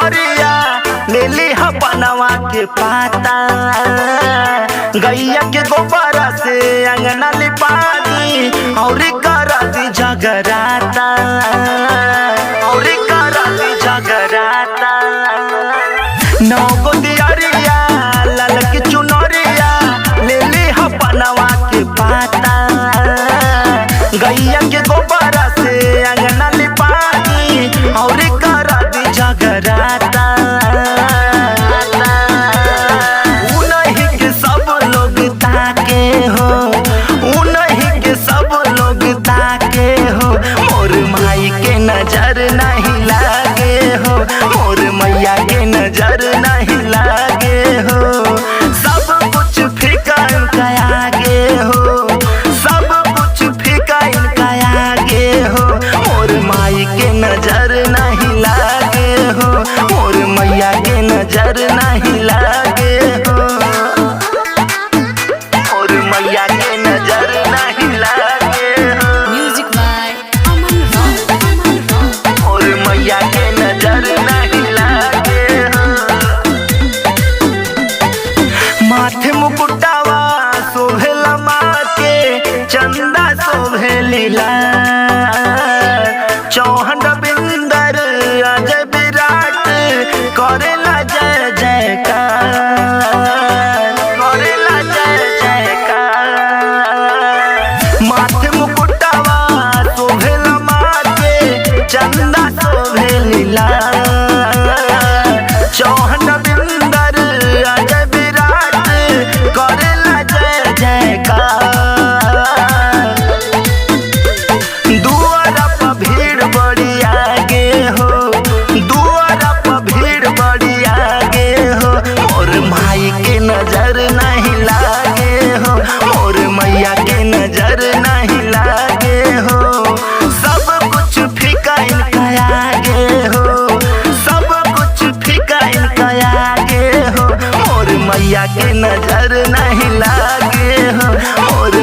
चुनरिया ले ली बनवा के पाता, गैया के गोबर से अंगना लिपा दी और करा दी जगराता, और करा दी जगराता। नौ गो दियरिया लाल की चुनरिया ले ली बनवा के पाता, गैया के गोबर से अंगना लिपा दी और करा दी जगराता। उन्हीं के सब लोग ताके हो, उन्हीं के सब लोग ताके हो, मोर माई के नजर नहीं लागे हो, मोर मैया के नजर नहीं लागे हो। सब कुछ फीका इनका आगे हो, सब कुछ फीका इनका आगे हो, मोर माई के नजर नहीं लागे हो, मोर मैया के नजर नहीं लागे हो, मोर मैया के नजर नहीं लागे हो। Music by Aman Rao. मोर मैया के नजर नहीं लागे हो। माथे मुकुटावा शोभेला माँ के, चंदा शोभे लीला, चौहन बिंदर अजय विराट करेला जय जयकार, करेला जय जयकार। माथे मुकुटावा शोभेला माँ के, चंदा शोभे लीला, चौहन बिंदर अजय विराट करेला जय जयकार। दुआरा पर भीड़ बड़ी आगे हो, दुआरा पर भीड़ बड़ी आगे हो, मोर माई के नजर नहीं लागे हो, मोर मैया के नजर नहीं लागे हो। सब कुछ फीका इनका आगे हो, सब कुछ फीका इनका आगे हो, मोर मैया के नजर नहीं लागे हो, मोर